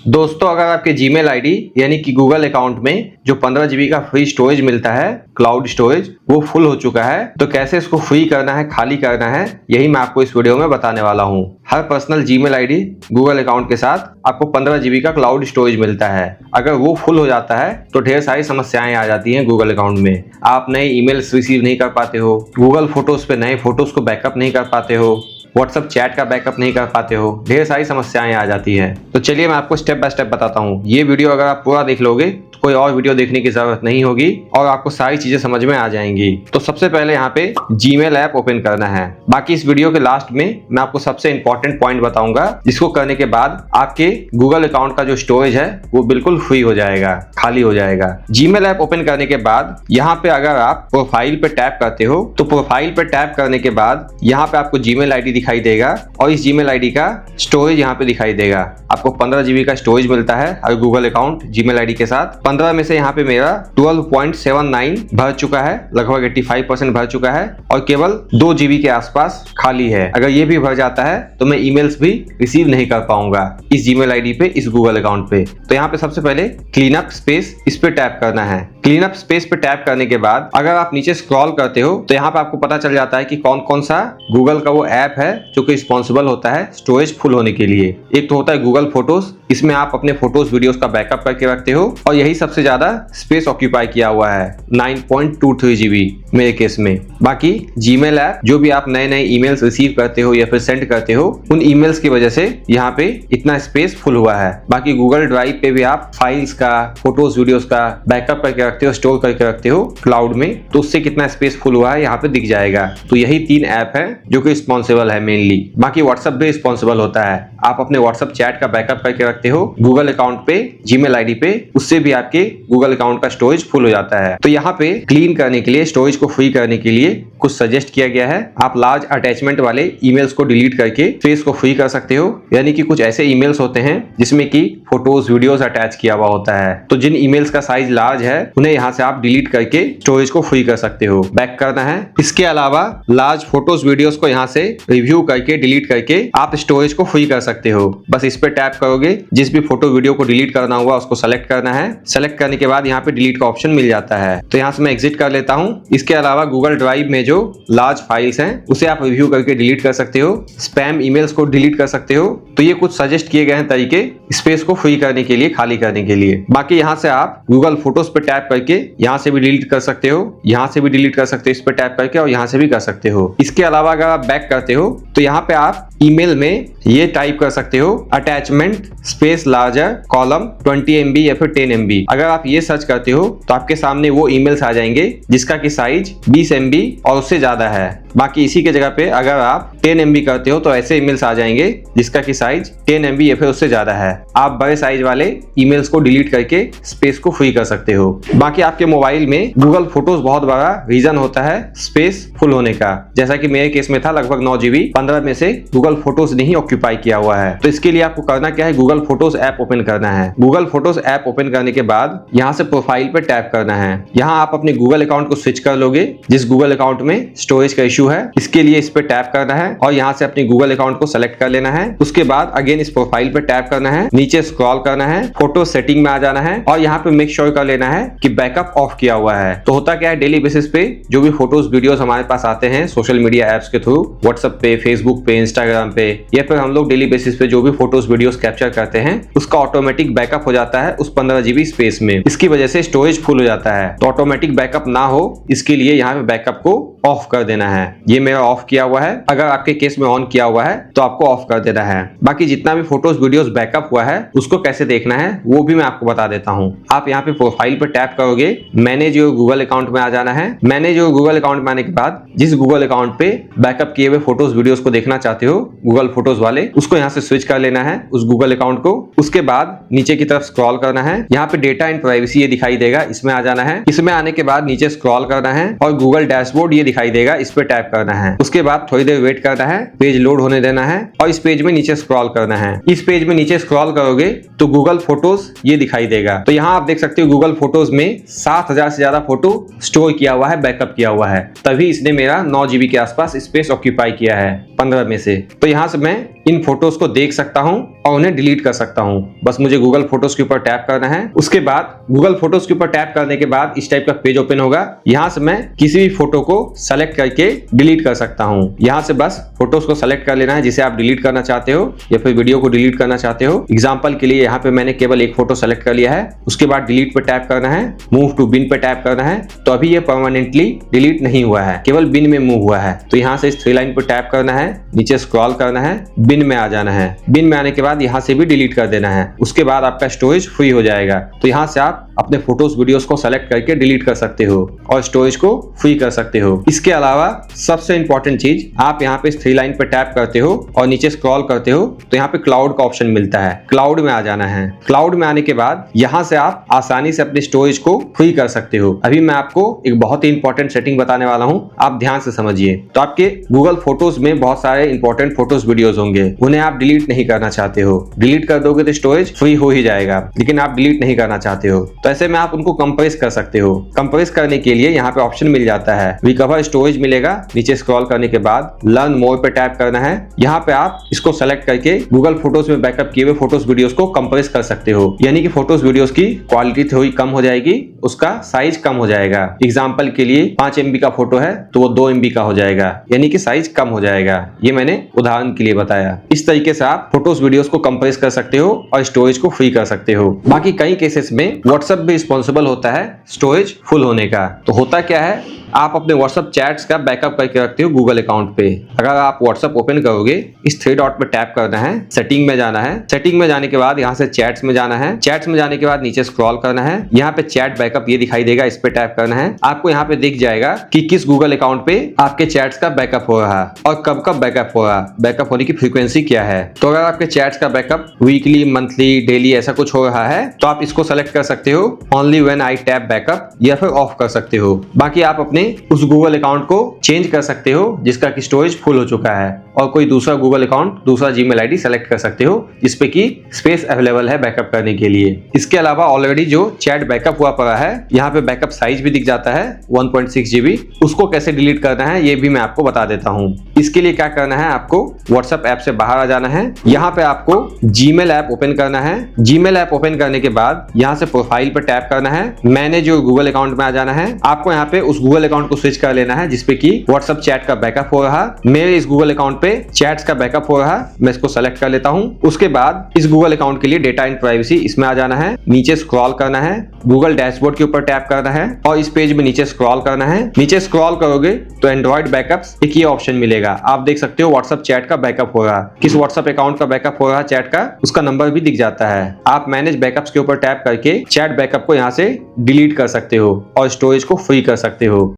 दोस्तों, अगर आपके जीमेल आईडी यानी कि गूगल अकाउंट में जो 15 जीबी का फ्री स्टोरेज मिलता है, क्लाउड स्टोरेज, वो फुल हो चुका है, तो कैसे इसको फ्री करना है, खाली करना है, यही मैं आपको इस वीडियो में बताने वाला हूँ। हर personal Gmail ID Google account के साथ आपको 15 जीबी का क्लाउड स्टोरेज मिलता है। अगर वो फुल हो जाता है तो ढेर सारी समस्याएं आ जाती हैं गूगल अकाउंट में। आप नए ईमेल्स रिसीव नहीं कर पाते हो, गूगल फोटोज पे नए फोटोज को बैकअप नहीं कर पाते हो, व्हाट्सएप चैट का बैकअप नहीं कर पाते हो, ढेर सारी समस्याएं आ जाती हैं। तो चलिए मैं आपको स्टेप बाय स्टेप बताता हूँ। ये वीडियो अगर आप पूरा देख लोगे तो कोई और वीडियो देखने की जरूरत नहीं होगी और आपको सारी चीजें समझ में आ जाएंगी। तो सबसे पहले यहाँ पे जीमेल ऐप ओपन करना है। बाकी इस वीडियो के लास्ट में मैं आपको सबसे इंपॉर्टेंट पॉइंट बताऊंगा, जिसको करने के बाद आपके गूगल अकाउंट का जो स्टोरेज है वो बिल्कुल फ्री हो जाएगा, खाली हो जाएगा। जीमेल ऐप ओपन करने के बाद यहाँ पे अगर आप प्रोफाइल पे टैप करते हो तो प्रोफाइल पे टैप करने के बाद यहाँ पे आपको जीमेल आईडी दिखाई देगा और इस जीमेल आईडी का स्टोरेज यहाँ पे दिखाई देगा। आपको 15 जीबी का स्टोरेज मिलता है और गूगल अकाउंट जीमेल आईडी के साथ 15 में से यहाँ पे मेरा 12.79 भर चुका है, लगभग 85% भर चुका है और केवल 2 जीबी के आसपास खाली है। अगर ये भी भर जाता है तो मैं ईमेल्स भी रिसीव नहीं कर पाऊंगा इस जीमेल आईडी पे, इस गूगल अकाउंट पे। तो यहाँ पे सबसे पहले क्लीन अप स्पेस, इस पे टैप करना है। क्लीन अप स्पेस पे टैप करने के बाद अगर आप नीचे स्क्रॉल करते हो तो यहाँ पे आपको पता चल जाता है कि कौन कौन सा गूगल का वो ऐप है जो कि रिस्पॉन्सिबल होता है स्टोरेज फुल होने के लिए। एक तो होता है गूगल फोटोज, इसमें आप अपने फोटोज वीडियोस का बैकअप करके रखते हो और यही सबसे ज्यादा स्पेस ऑक्यूपाई किया हुआ है, 9.23 जीबी मेरे केस में। बाकी जीमेल ऐप, जो भी आप नए नए ईमेल्स रिसीव करते हो या फिर सेंड करते हो, उन ईमेल्स की वजह से यहाँ पे इतना स्पेस फुल हुआ है। बाकी गूगल ड्राइव पे भी आप फाइल्स का, फोटोज वीडियोस का बैकअप करके रखते हो, स्टोर करके रखते हो क्लाउड में, तो उससे कितना स्पेस फुल हुआ है यहाँ पे दिख जाएगा। तो यही 3 ऐप है जो कि रिस्पॉन्सिबल है मेनली। बाकी व्हाट्सएप भी रिस्पॉन्सिबल होता है। आप अपने व्हाट्सएप चैट का बैकअप करके रखते हो गूगल अकाउंट पे, जीमेल आईडी पे, उससे भी आपके गूगल अकाउंट का स्टोरेज फुल हो जाता है। तो यहाँ पे क्लीन करने के लिए, स्टोरेज को फ्री करने के लिए कुछ सजेस्ट किया गया है। आप लार्ज अटैचमेंट वाले ईमेल्स को डिलीट करके स्पेस को फ्री कर सकते हो। यानी कि कुछ ऐसे ईमेल्स होते हैं जिसमें कि फोटोज वीडियोस अटैच किया हुआ होता है, तो जिन ईमेल्स का साइज लार्ज है उन्हें यहाँ से आप डिलीट करके स्टोरेज को फ्री कर सकते हो, बैक करना है। इसके अलावा लार्ज फोटोज वीडियोस को यहाँ से रिव्यू करके, डिलीट करके आप स्टोरेज को फ्री कर सकते हो। बस इस पे टैप करोगे, जिस भी फोटो वीडियो को डिलीट करना हुआ उसको सेलेक्ट करना है। सेलेक्ट करने के बाद यहाँ पे डिलीट का ऑप्शन मिल जाता है, तो यहाँ से मैं एग्जिट कर लेता हूँ। इसके अलावा गूगल ड्राइव में जो लार्ज फाइल्स हैं उसे आप रिव्यू करके डिलीट कर सकते हो, स्पैम ईमेल्स को डिलीट कर सकते हो। तो ये कुछ सजेस्ट किए गए हैं तरीके स्पेस को फ्री करने के लिए, खाली करने के लिए। बाकी यहाँ से आप गूगल फोटोज पे टैप करके यहाँ से भी डिलीट कर सकते हो, यहाँ से भी डिलीट कर सकते हो इस पे टैप करके, और यहाँ से भी कर सकते हो। इसके अलावा अगर आप बैक करते हो तो यहाँ पे आप ईमेल में ये टाइप कर सकते हो, attachment space larger column 20 MB या फिर 10 MB। अगर आप ये सर्च करते हो तो आपके सामने वो ईमेल्स आ जाएंगे जिसका कि साइज 20 MB और उससे ज्यादा है। बाकी इसी के जगह पे अगर आप 10 MB करते हो तो ऐसे ईमेल्स आ जाएंगे जिसका कि साइज 10 MB या फिर उससे ज्यादा है। आप बड़े साइज वाले ईमेल्स को डिलीट करके स्पेस को फ्री कर सकते हो। बाकी आपके मोबाइल में गूगल फोटोज बहुत बड़ा रीजन होता है स्पेस फुल होने का, जैसा कि मेरे केस में था लगभग 9 GB, 15 में से गूगल फोटोज नहीं ऑक्यूपाई किया हुआ है। तो इसके लिए आपको करना क्या है, गूगल फोटोज ऐप ओपन करना है। गूगल फोटोज ऐप ओपन करने के बाद यहाँ से प्रोफाइल पे टैप करना है। यहाँ आप अपने गूगल अकाउंट को स्विच कर लोगे जिस गूगल अकाउंट में स्टोरेज का इशू है। इसके लिए इस पे टैप करना है और यहाँ से अपने गूगल अकाउंट को सेलेक्ट कर लेना है। उसके बाद अगेन इस प्रोफाइल पे टैप करना है, नीचे स्क्रॉल करना है, फोटो सेटिंग में आ जाना है और यहाँ पे मेक श्योर कर लेना है कि बैकअप ऑफ किया हुआ है। तो होता क्या है, डेली बेसिस पे जो भी फोटोज वीडियोस हमारे पास आते हैं सोशल मीडिया एप्स के थ्रू, व्हाट्सएप पे, फेसबुक पे, इंस्टाग्राम पे, या फिर हम लोग डेली बेसिस पे जो भी फोटोज वीडियोस कैप्चर करते हैं उसका ऑटोमेटिक बैकअप हो जाता है उस 15 GB स्पेस में। इसकी वजह से स्टोरेज फुल हो जाता है। तो ऑटोमेटिक बैकअप ना हो इसके लिए यहाँ पे बैकअप को ऑफ कर देना है। ये मेरा ऑफ किया हुआ है, अगर आपके केस में ऑन किया हुआ है तो आपको ऑफ कर देना है। बाकी जितना भी फोटोज वीडियोस बैकअप हुआ है उसको कैसे देखना है वो भी मैं आपको बता देता हूँ। आप यहाँ पे प्रोफाइल पे टैप करोगे, मैनेज योर गूगल अकाउंट में आ जाना है। मैनेज योर गूगल अकाउंट में आने के बाद जिस गूगल अकाउंट पे बैकअप किए हुए फोटोज वीडियोस को देखना चाहते हो गूगल फोटोज वाले, उसको यहाँ से स्विच कर लेना है उस गूगल अकाउंट को। उसके बाद नीचे की तरफ स्क्रॉल करना है, यहाँ पे डेटा एंड प्राइवेसी ये दिखाई देगा, इसमें आ जाना है। इसमें आने के बाद नीचे स्क्रॉल करना है और गूगल डैशबोर्ड ये दिखाई देगा, इस पे टैप करना है। उसके बाद थोड़ी देर वेट करना है, पेज लोड होने देना है और इस पेज में नीचे स्क्रॉल करना है। इस पेज में नीचे स्क्रॉल करोगे तो गूगल फोटोज ये दिखाई देगा। तो यहाँ आप देख सकते हो गूगल फोटोज में 7000 से ज्यादा फोटो स्टोर किया हुआ है, बैकअप किया हुआ है, तभी इसने मेरा 9 GB के आसपास स्पेस ऑक्यूपाई किया है 15 में से। तो यहाँ से मैं इन फोटोज को देख सकता हूँ और उन्हें डिलीट कर सकता हूँ। बस मुझे गूगल फोटोज के ऊपर टैप करना है। उसके बाद गूगल फोटोज के ऊपर टैप करने के बाद इस टाइप का पेज ओपन होगा। यहाँ से मैं किसी भी फोटो को सेलेक्ट करके डिलीट कर सकता हूँ। यहाँ से बस फोटोज को सेलेक्ट कर लेना है जिसे आप डिलीट करना चाहते हो या फिर वीडियो को डिलीट करना चाहते हो। एग्जाम्पल के लिए यहाँ पे मैंने केवल एक फोटो सेलेक्ट कर लिया है। उसके बाद डिलीट पे टैप करना है, मूव टू बिन पे टैप करना है। तो अभी ये परमानेंटली डिलीट नहीं हुआ है, केवल बिन में मूव हुआ है। तो यहाँ से इस थ्री लाइन पे टैप करना है, नीचे स्क्रॉल करना है, बिन में आ जाना है। बिन में आने के बाद यहाँ से भी डिलीट कर देना है। उसके बाद आपका स्टोरेज फ्री हो जाएगा। तो यहाँ से आप अपने फोटोज वीडियोस को सेलेक्ट करके डिलीट कर सकते हो और स्टोरेज को फ्री कर सकते हो। इसके अलावा सबसे इंपॉर्टेंट चीज, आप यहाँ पे थ्री लाइन पे टैप करते हो और नीचे स्क्रॉल करते हो तो यहाँ पे क्लाउड का ऑप्शन मिलता है। क्लाउड में आ जाना है। क्लाउड में आने के बाद यहाँ से आप आसानी से अपने स्टोरेज को फ्री कर सकते हो। अभी मैं आपको एक बहुत ही इंपॉर्टेंट सेटिंग बताने वाला हूँ, आप ध्यान से समझिए। तो आपके गूगल फोटोज में बहुत सारे इंपॉर्टेंट फोटोज वीडियोज होंगे, उन्हें आप डिलीट नहीं करना चाहते हो। डिलीट कर दोगे तो स्टोरेज फ्री हो ही जाएगा, लेकिन आप डिलीट नहीं करना चाहते हो। तो ऐसे में आप उनको कंप्रेस कर सकते हो। कंप्रेस करने के लिए यहाँ पे ऑप्शन मिल जाता है, रिकवर स्टोरेज मिलेगा। नीचे स्क्रॉल करने के बाद लर्न मोर पे टैप करना है। यहाँ पे आप इसको सेलेक्ट करके गूगल फोटोज में बैकअप किए हुए फोटोज वीडियोस को कंप्रेस कर सकते हो। यानी कि फोटोज वीडियोस की क्वालिटी थोड़ी कम हो जाएगी, उसका साइज कम हो जाएगा। एग्जाम्पल के लिए 5 MB का फोटो है तो वो 2 MB का हो जाएगा, यानी कि साइज कम हो जाएगा। ये मैंने उदाहरण के लिए बताया। इस तरीके से आप फोटोज वीडियोस को कंप्रेस कर सकते हो और स्टोरेज को फ्री कर सकते हो। बाकी कई केसेस में व्हाट्सएप भी रिस्पॉन्सिबल होता है स्टोरेज फुल होने का। तो होता क्या है, आप अपने व्हाट्सएप चैट्स का बैकअप करके रखते हो गूगल अकाउंट पे। अगर आप व्हाट्सएप ओपन करोगे, इस थ्री डॉट पे टैप करना है, सेटिंग में जाना है। सेटिंग में जाने के बाद यहाँ से चैट्स में जाना है। चैट्स में जाने के बाद नीचे स्क्रॉल करना है। यहाँ पे चैट बैकअप ये दिखाई देगा, इस पे टैप करना है। आपको यहाँ पे दिख जाएगा कि किस गूगल अकाउंट पे आपके चैट्स का बैकअप हो रहा है और कब कब बैकअप हो रहा है, बैकअप होने की फ्रीक्वेंसी क्या है। तो अगर आपके चैट्स का बैकअप वीकली, मंथली, डेली ऐसा कुछ हो रहा है तो आप इसको सेलेक्ट कर सकते हो, only when I tap backup, या फिर ऑफ कर सकते हो। बाकी आप अपने उस गूगल अकाउंट को चेंज कर सकते हो जिसका कि स्टोरेज फुल हो चुका है, और कोई दूसरा गूगल अकाउंट, दूसरा जीमेल आईडी सेलेक्ट कर सकते हो जिसपे कि स्पेस अवेलेबल है बैकअप करने के लिए। इसके अलावा ऑलरेडी जो चैट बैकअप हुआ पड़ा है, यहाँ पे बैकअप साइज भी दिख जाता है 1.6 GB। उसको कैसे डिलीट करना है ये भी मैं आपको बता देता हूँ। इसके लिए क्या करना है, आपको व्हाट्सएप ऐप से बाहर आ जाना है। यहाँ पे आपको जीमेल ऐप ओपन करना है। जीमेल ऐप ओपन करने के बाद यहाँ से प्रोफाइल पर टैप करना है, मैंने जो गूगल अकाउंट में आ जाना है। आपको यहाँ पे उस गूगल अकाउंट को स्विच कर लेना है जिसपे कि व्हाट्सएप चैट का बैकअप हो रहा। मेरे इस गूगल अकाउंट पे चैट्स का बैकअप हो रहा, मैं इसको सेलेक्ट कर लेता हूँ। उसके बाद इस गूगल अकाउंट के लिए डेटा एंड प्राइवेसी, इसमें आ जाना है। नीचे स्क्रॉल करना है, गूगल डैशबोर्ड के ऊपर टैप करना है और इस पेज में नीचे स्क्रॉल करना है। नीचे स्क्रॉल करोगे तो एंड्रॉइड बैकअप्स एक ये ऑप्शन मिलेगा। आप देख सकते हो व्हाट्सएप चैट का बैकअप हो रहा, किस व्हाट्सएप अकाउंट का बैकअप हो रहा चैट का, उसका नंबर भी दिख जाता है। आप मैनेज बैकअप्स के ऊपर टैप करके चैट बैकअप को यहाँ से डिलीट कर सकते हो और स्टोरेज को फ्री कर सकते हो।